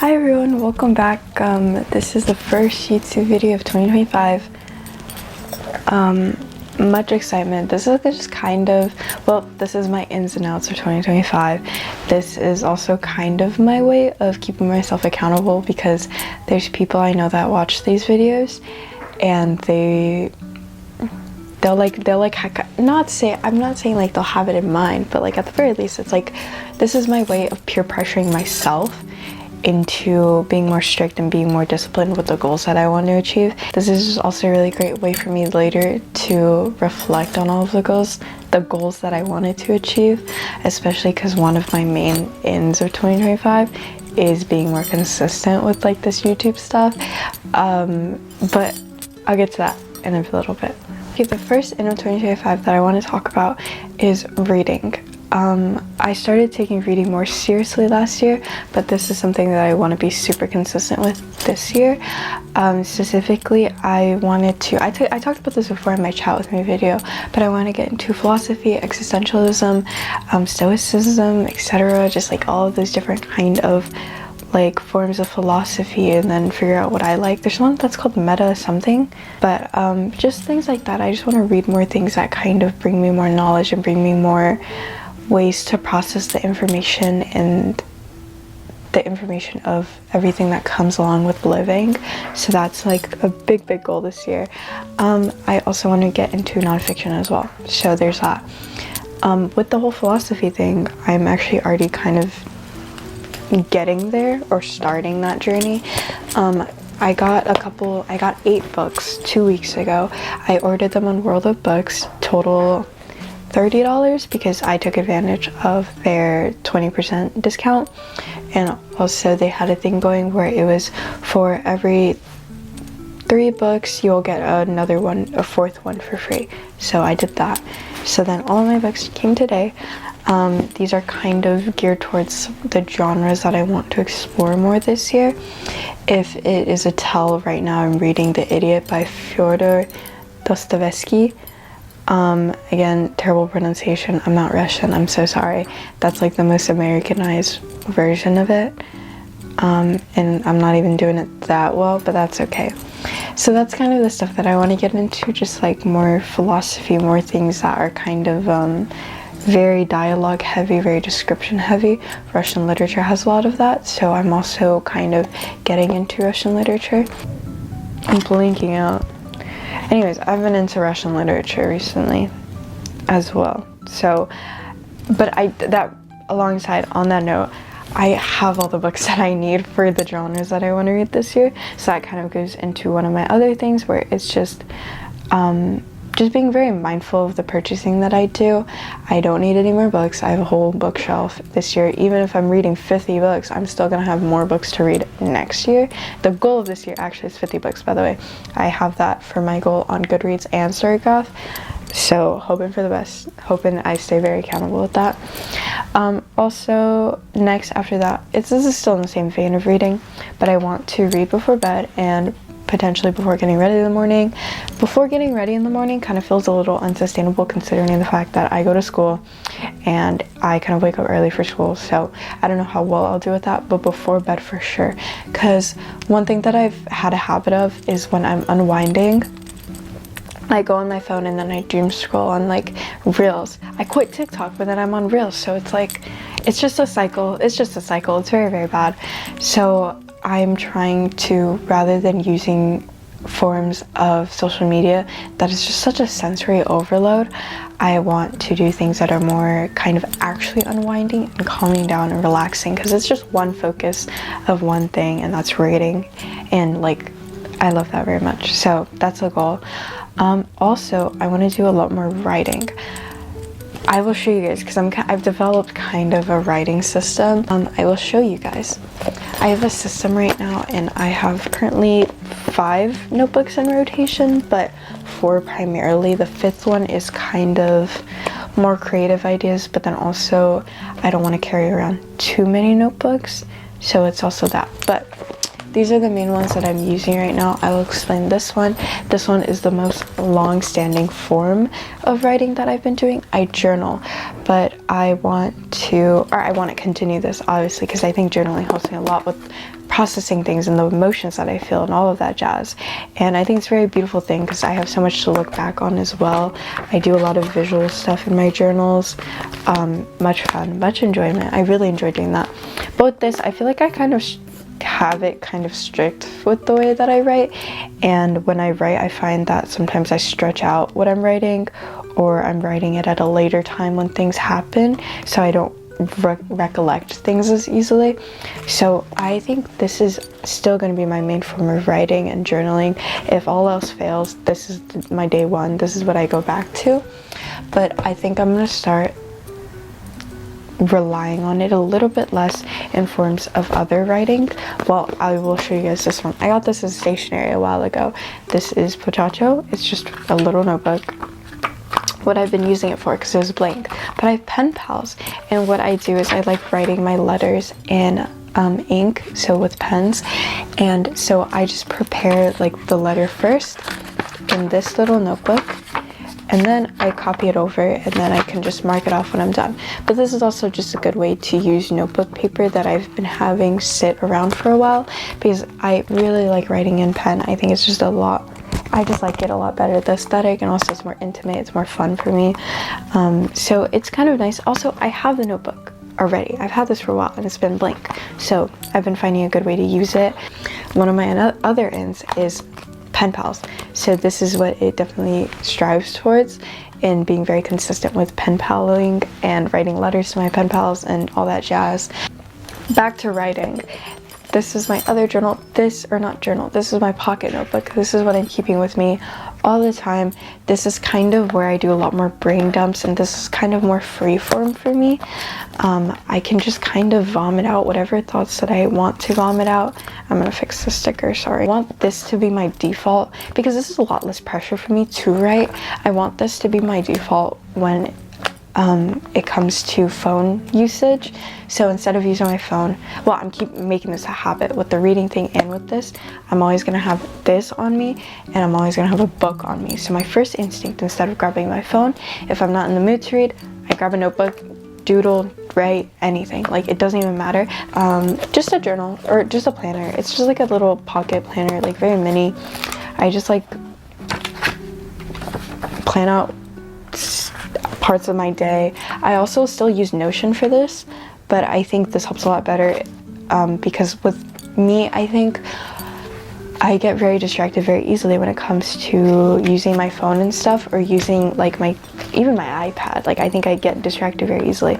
Hi everyone, welcome back. This is the first YouTube video of 2025. Much excitement. This is just kind of, well, this is my ins and outs of 2025. This is also kind of my way of keeping myself accountable because there's people I know that watch these videos and they'll I'm not saying like they'll have it in mind, but like at the very least it's like this is my way of peer pressuring myself into being more strict and being more disciplined with the goals that I want to achieve. This is just also a really great way for me later to reflect on all of the goals that I wanted to achieve, especially because one of my main ends of 2025 is being more consistent with like this YouTube stuff. But I'll get to that in a little bit. Okay, the first end of 2025 that I want to talk about is reading. I started taking reading more seriously last year, but this is something that I want to be super consistent with this year. Specifically, I talked about this before in my chat with me video, but I want to get into philosophy, existentialism, stoicism, etc. Just like all of those different kind of like forms of philosophy, and then figure out what I like. There's one that's called meta something, but just things like that. I just want to read more things that kind of bring me more knowledge and bring me more ways to process the information and the information of everything that comes along with living. So that's like a big goal this year. I also want to get into nonfiction as well, so there's that. With the whole philosophy thing, I'm actually already kind of getting there or starting that journey. I got 8 books 2 weeks ago. I ordered them on World of Books, total $30 because I took advantage of their 20% discount, and also they had a thing going where it was for every 3 books you'll get another one, a 4th one for free. So I did that. So then all of my books came today. These are kind of geared towards the genres that I want to explore more this year. If it is a tell, right now I'm reading The Idiot by Fyodor Dostoevsky. Again, terrible pronunciation. I'm not Russian, I'm so sorry. That's like the most Americanized version of it. And I'm not even doing it that well, but that's okay. So that's kind of the stuff that I want to get into, just like more philosophy, more things that are kind of very dialogue heavy, very description heavy. Russian literature has a lot of that, so I'm also kind of getting into Russian literature. I'm blinking out. Anyways, I've been into Russian literature recently as well. So, but alongside, on that note, I have all the books that I need for the genres that I want to read this year. So that kind of goes into one of my other things where it's just being very mindful of the purchasing that I do. I don't need any more books. I have a whole bookshelf this year. Even if I'm reading 50 books, I'm still gonna have more books to read next year. The goal of this year actually is 50 books, by the way. I have that for my goal on Goodreads and Storygraph. So hoping for the best, hoping I stay very accountable with that. Also, next after that, this is still in the same vein of reading, but I want to read before bed and potentially before getting ready in the morning. Before getting ready in the morning kind of feels a little unsustainable considering the fact that I go to school and I kind of wake up early for school. So I don't know how well I'll do with that, but before bed for sure. Because one thing that I've had a habit of is when I'm unwinding, I go on my phone and then I doom scroll on like Reels. I quit TikTok, but then I'm on Reels. So it's like, it's just a cycle. It's very bad. So I'm trying to, rather than using forms of social media that is just such a sensory overload, I want to do things that are more kind of actually unwinding and calming down and relaxing, because it's just one focus of one thing, and that's reading, and like I love that very much. So that's a goal. Also, I want to do a lot more writing. I will show you guys because I've developed kind of a writing system. I will show you guys. I have a system right now, and I have currently 5 notebooks in rotation, but 4 primarily. The 5th one is kind of more creative ideas, but then also I don't want to carry around too many notebooks, so it's also that. But these are the main ones that I'm using right now. I will explain this one. This one is the most long-standing form of writing that I've been doing. I journal, but I want to continue this, obviously, because I think journaling helps me a lot with processing things and the emotions that I feel and all of that jazz. And I think it's a very beautiful thing because I have so much to look back on as well. I do a lot of visual stuff in my journals. Much fun, much enjoyment. I really enjoy doing that. But with this, I feel like I kind of have it kind of strict with the way that I write, and when I write I find that sometimes I stretch out what I'm writing, or I'm writing it at a later time when things happen, so I don't recollect things as easily. So I think this is still going to be my main form of writing and journaling. If all else fails, this is my day one, this is what I go back to. But I think I'm going to start relying on it a little bit less in forms of other writing. Well, I will show you guys this one. I got this as stationery a while ago. This is Pochacho. It's just a little notebook. What I've been using it for, because it was blank. But I have pen pals, and what I do is I like writing my letters in ink, so with pens, and so I just prepare like the letter first in this little notebook, and then I copy it over, and then I can just mark it off when I'm done. But this is also just a good way to use notebook paper that I've been having sit around for a while, because I really like writing in pen. I think it's just I just like it a lot better, the aesthetic, and also it's more intimate, it's more fun for me. So it's kind of nice. Also, I have the notebook already. I've had this for a while and it's been blank, so I've been finding a good way to use it. One of my other ends is pen pals, so this is what it definitely strives towards, in being very consistent with pen paling and writing letters to my pen pals and all that jazz. Back to writing. This is my other journal. This is my pocket notebook. This is what I'm keeping with me all the time. This is kind of where I do a lot more brain dumps, and this is kind of more free form for me. I can just kind of vomit out whatever thoughts that I want to vomit out. I'm gonna fix the sticker, sorry. I want this to be my default because this is a lot less pressure for me to write. I want this to be my default when it comes to phone usage. So instead of using my phone, well, I'm keep making this a habit with the reading thing, and with this I'm always gonna have this on me, and I'm always gonna have a book on me. So my first instinct, instead of grabbing my phone, if I'm not in the mood to read, I grab a notebook, doodle, write, anything. Like, it doesn't even matter. Just a journal or just a planner. It's just like a little pocket planner, like very mini. I just like plan out parts of my day. I also still use Notion for this, but I think this helps a lot better because with me, I think I get very distracted very easily when it comes to using my phone and stuff, or using like even my iPad. Like, I think I get distracted very easily.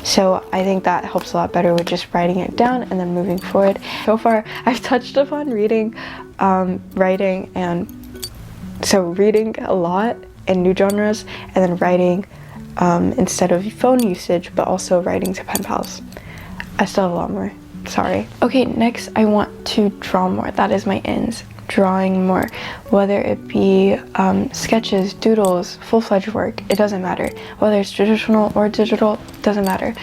So I think that helps a lot better with just writing it down and then moving forward. So far, I've touched upon reading, writing, and so reading a lot in new genres, and then writing instead of phone usage, but also writing to pen pals. I still have a lot more, sorry. Okay, next I want to draw more. That is my ends, drawing more, whether it be sketches, doodles, full-fledged work, it doesn't matter. Whether it's traditional or digital, doesn't matter.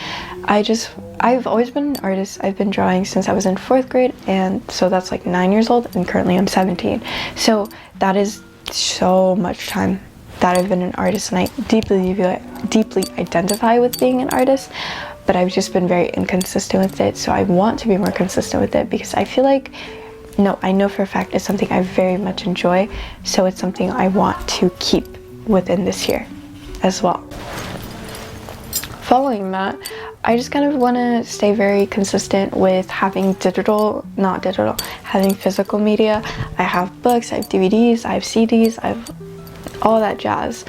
I've always been an artist. I've been drawing since I was in 4th grade, and so that's like 9 years old, and currently I'm 17. So that is so much time that I've been an artist, and I deeply identify with being an artist, but I've just been very inconsistent with it. So I want to be more consistent with it, because I feel like, no, I know for a fact it's something I very much enjoy, so it's something I want to keep within this year as well. Following that, I just kind of want to stay very consistent with having having physical media. I have books, I have DVDs, I have CDs, I have all that jazz.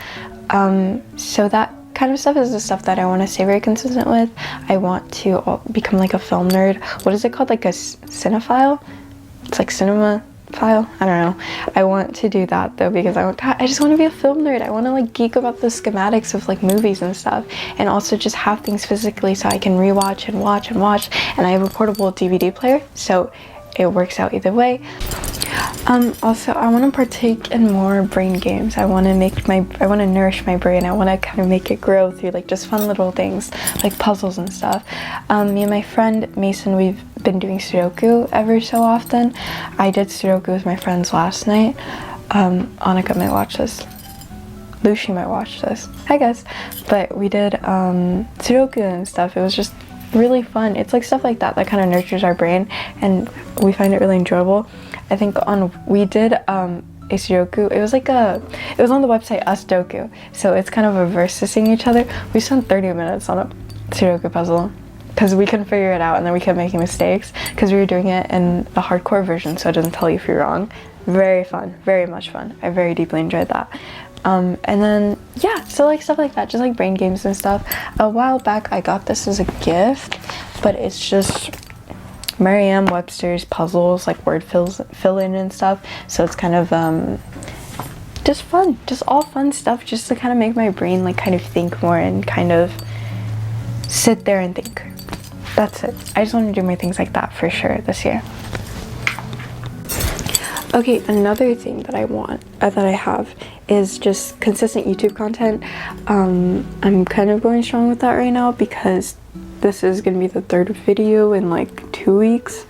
So that kind of stuff is the stuff that I want to stay very consistent with. I want to become like a film nerd. What is it called? Like a cinephile? It's like cinema file? I don't know. I want to do that though, because I just want to be a film nerd. I want to like geek about the schematics of like movies and stuff, and also just have things physically so I can rewatch and watch and watch. And I have a portable DVD player, so it works out either way. Also, I want to partake in more brain games. I want to nourish my brain. I want to kind of make it grow through like just fun little things like puzzles and stuff. Me and my friend Mason, we've been doing Sudoku ever so often. I did Sudoku with my friends last night. Annika might watch this. Lucy might watch this. Hi guys. But we did Sudoku and stuff. It was just really fun. It's like stuff like that that kind of nurtures our brain, and we find it really enjoyable. I think we did a Sudoku. It was on the website Us Doku, so it's kind of reversing each other. We spent 30 minutes on a Sudoku puzzle because we couldn't figure it out, and then we kept making mistakes because we were doing it in the hardcore version, so it doesn't tell you if you're wrong. Very fun, very much fun. I very deeply enjoyed that. And then yeah, so like stuff like that, just like brain games and stuff. A while back I got this as a gift, but it's just Merriam-Webster's puzzles, like word fill in and stuff, so it's kind of just fun, just all fun stuff, just to kind of make my brain like kind of think more and kind of sit there and think. That's it. I just want to do more things like that for sure this year. Okay, another thing that I want, that I have, is just consistent YouTube content. I'm kind of going strong with that right now because this is gonna be the 3rd video in like 2 weeks.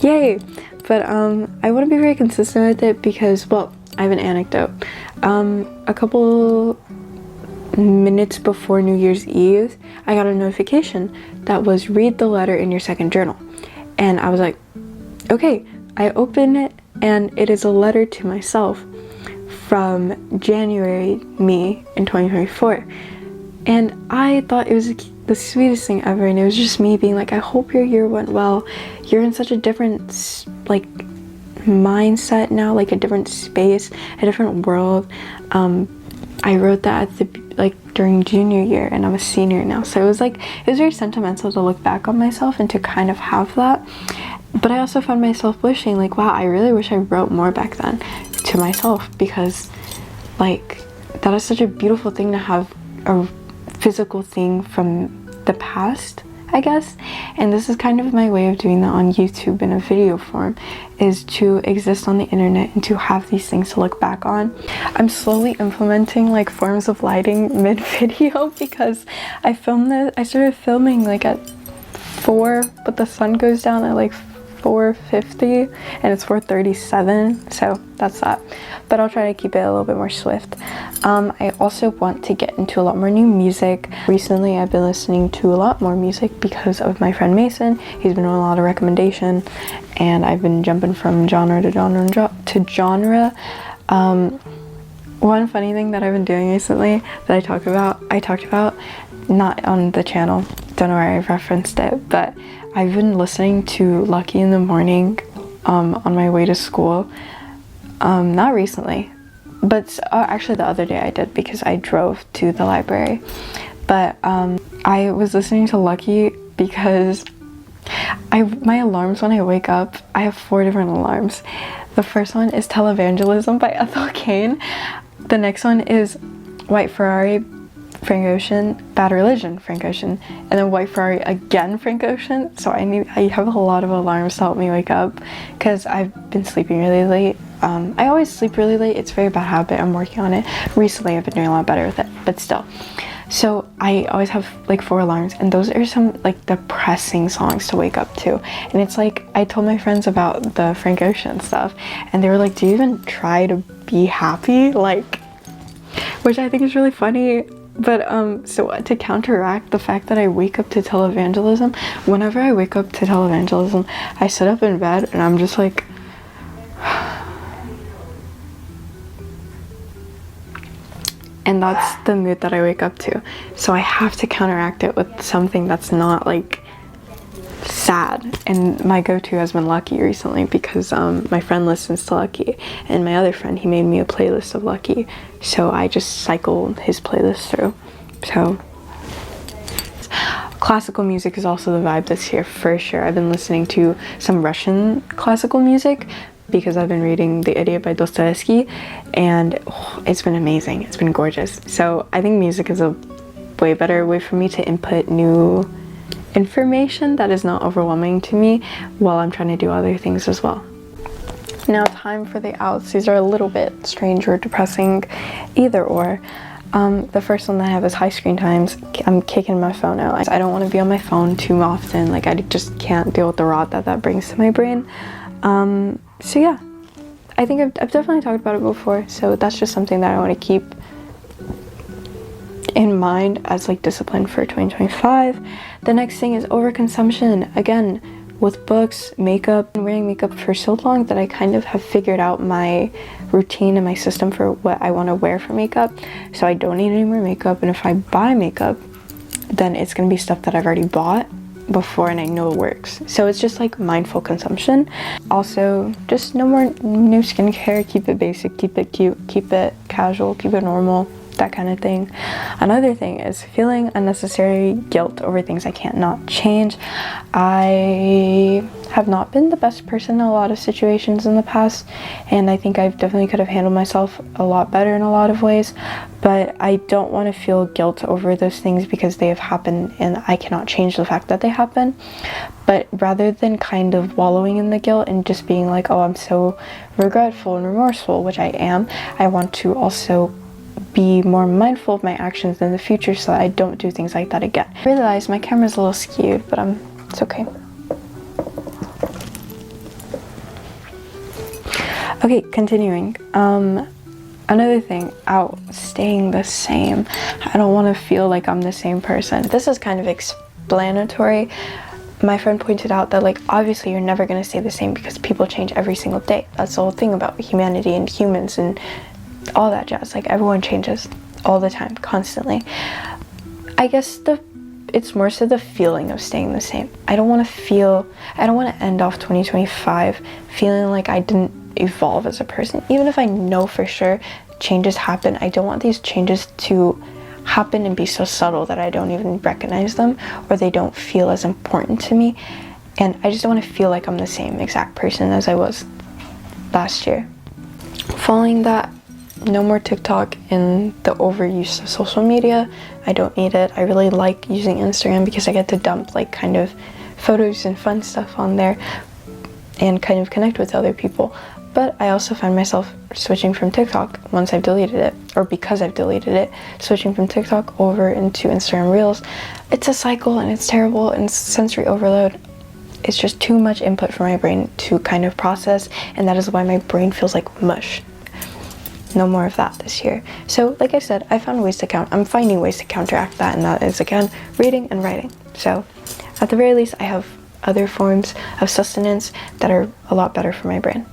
Yay! But I want to be very consistent with it because, well, I have an anecdote. A couple minutes before New Year's Eve, I got a notification that was read the letter in your second journal. And I was like, okay. I open it and it is a letter to myself from January me in 2024. And I thought it was the sweetest thing ever, and it was just me being like, I hope your year went well. You're in such a different like mindset now, like a different space, a different world. I wrote that at during junior year, and I'm a senior now, so it was very sentimental to look back on myself and to kind of have that. But I also found myself wishing, like, wow, I really wish I wrote more back then to myself, because like that is such a beautiful thing to have, a physical thing from the past, I guess. And this is kind of my way of doing that on YouTube in a video form, is to exist on the internet and to have these things to look back on. I'm slowly implementing like forms of lighting mid-video because I started filming like at 4, but the sun goes down at like 4:50 and it's 4:37, so that's that. But I'll try to keep it a little bit more swift. I also want to get into a lot more new music. Recently I've been listening to a lot more music because of my friend Mason. He's been doing a lot of recommendation, and I've been jumping from genre to genre. One funny thing that I've been doing recently that I talked about, not on the channel, don't know where I referenced it, but I've been listening to Lucky in the morning on my way to school. Not recently, but actually the other day I did, because I drove to the library. But I was listening to Lucky because my alarms when I wake up, I have 4 different alarms. The first one is Televangelism by Ethel Cain. The next one is White Ferrari, Frank Ocean, Bad Religion, Frank Ocean, and then White Ferrari again, Frank Ocean. So I have a lot of alarms to help me wake up, because I've been sleeping really late. I always sleep really late. It's a very bad habit. I'm working on it. Recently I've been doing a lot better with it, but still. So I always have like 4 alarms, and those are some like depressing songs to wake up to. And it's like, I told my friends about the Frank Ocean stuff, and they were like, do you even try to be happy? Like, which I think is really funny. But so to counteract the fact that I wake up to televangelism, whenever I wake up to televangelism, I sit up in bed and I'm just like, and that's the mood that I wake up to. So I have to counteract it with something that's not like sad. And my go-to has been Lucky recently, because my friend listens to Lucky, and my other friend, he made me a playlist of Lucky, so I just cycle his playlist through. So classical music is also the vibe this year for sure. I've been listening to some Russian classical music because I've been reading The Idiot by Dostoevsky, and it's been amazing. It's been gorgeous. So I think music is a way better way for me to input new information that is not overwhelming to me while I'm trying to do other things as well. Now, time for the outs. These are a little bit strange or depressing, either or. The first one that I have is high screen times. I'm kicking my phone out. I don't want to be on my phone too often. Like, I just can't deal with the rot that brings to my brain. So yeah, I think I've definitely talked about it before, so that's just something that I want to keep in mind as like discipline for 2025. The next thing is overconsumption. Again, with books, makeup, and wearing makeup for so long that I kind of have figured out my routine and my system for what I want to wear for makeup. So I don't need any more makeup, and if I buy makeup, then it's going to be stuff that I've already bought before and I know it works. So it's just like mindful consumption. Also, just no more new skincare. Keep it basic, keep it cute, keep it casual, keep it normal, that kind of thing. Another thing is feeling unnecessary guilt over things I can't not change. I have not been the best person in a lot of situations in the past, and I think I definitely could have handled myself a lot better in a lot of ways, but I don't want to feel guilt over those things because they have happened and I cannot change the fact that they happen. But rather than kind of wallowing in the guilt and just being like, oh, I'm so regretful and remorseful, which I am, I want to also be more mindful of my actions in the future so that I don't do things like that again. I realize my camera's a little skewed, but it's okay. Okay, continuing. Another thing, staying the same. I don't want to feel like I'm the same person. This is kind of explanatory. My friend pointed out that like obviously you're never going to stay the same because people change every single day. That's the whole thing about humanity and humans and all that jazz. Like everyone changes all the time, constantly. I guess it's more so the feeling of staying the same. I don't want to end off 2025 feeling like I didn't evolve as a person. Even if I know for sure changes happen, I don't want these changes to happen and be so subtle that I don't even recognize them or they don't feel as important to me. And I just don't want to feel like I'm the same exact person as I was last year. Following that, no more TikTok and the overuse of social media. I don't need it. I really like using Instagram because I get to dump like kind of photos and fun stuff on there and kind of connect with other people. But I also find myself switching from TikTok once I've deleted it, or because I've deleted it, switching from TikTok over into Instagram Reels. It's a cycle and it's terrible and it's sensory overload. It's just too much input for my brain to kind of process, and that is why my brain feels like mush. No more of that this year. So like I said, I'm finding ways to counteract that, and that is again reading and writing. So at the very least I have other forms of sustenance that are a lot better for my brain.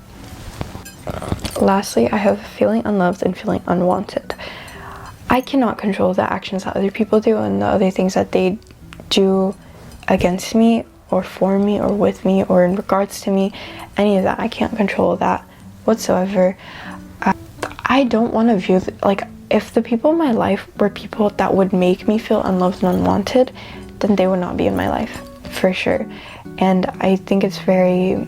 Lastly, I have feeling unloved and feeling unwanted. I cannot control the actions that other people do and the other things that they do against me or for me or with me or in regards to me. Any of that, I can't control that whatsoever. I don't want to view if the people in my life were people that would make me feel unloved and unwanted, then they would not be in my life for sure. And I think it's very,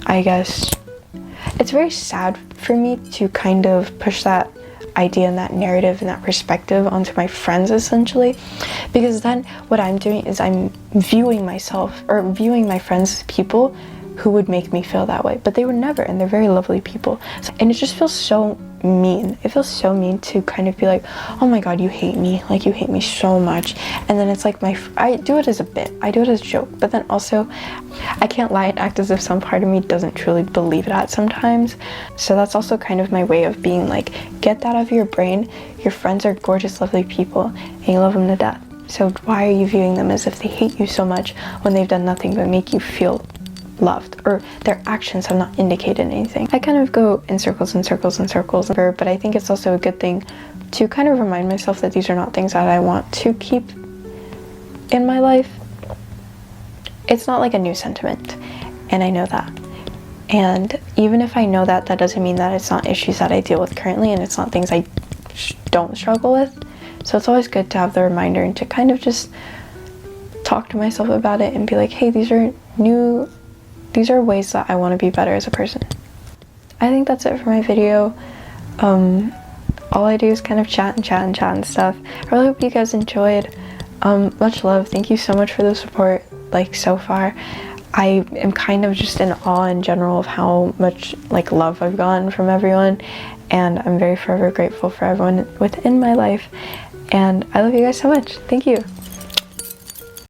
it's very sad for me to kind of push that idea and that narrative and that perspective onto my friends essentially, because then what I'm doing is I'm viewing myself or viewing my friends as people who would make me feel that way, but they would never, and they're very lovely people. And it just feels so mean. It feels so mean to kind of be like, oh my god, you hate me, like you hate me so much. And then it's like I do it as a bit, I do it as a joke, but then also I can't lie and act as if some part of me doesn't truly believe that sometimes. So that's also kind of my way of being like, get that out of your brain. Your friends are gorgeous, lovely people and you love them to death. So why are you viewing them as if they hate you so much when they've done nothing but make you feel loved, or their actions have not indicated anything? I kind of go in circles and circles and circles, but I think it's also a good thing to kind of remind myself that these are not things that I want to keep in my life. It's not like a new sentiment, and I know that. And even if I know that, that doesn't mean that it's not issues that I deal with currently, and it's not things I don't struggle with. So it's always good to have the reminder and to kind of just talk to myself about it and be like, hey, these are ways that I want to be better as a person. I think that's it for my video. All I do is kind of chat and stuff. I really hope you guys enjoyed. Much love. Thank you so much for the support, like, so far. I am kind of just in awe in general of how much like love I've gotten from everyone, and I'm very forever grateful for everyone within my life, and I love you guys so much. Thank you.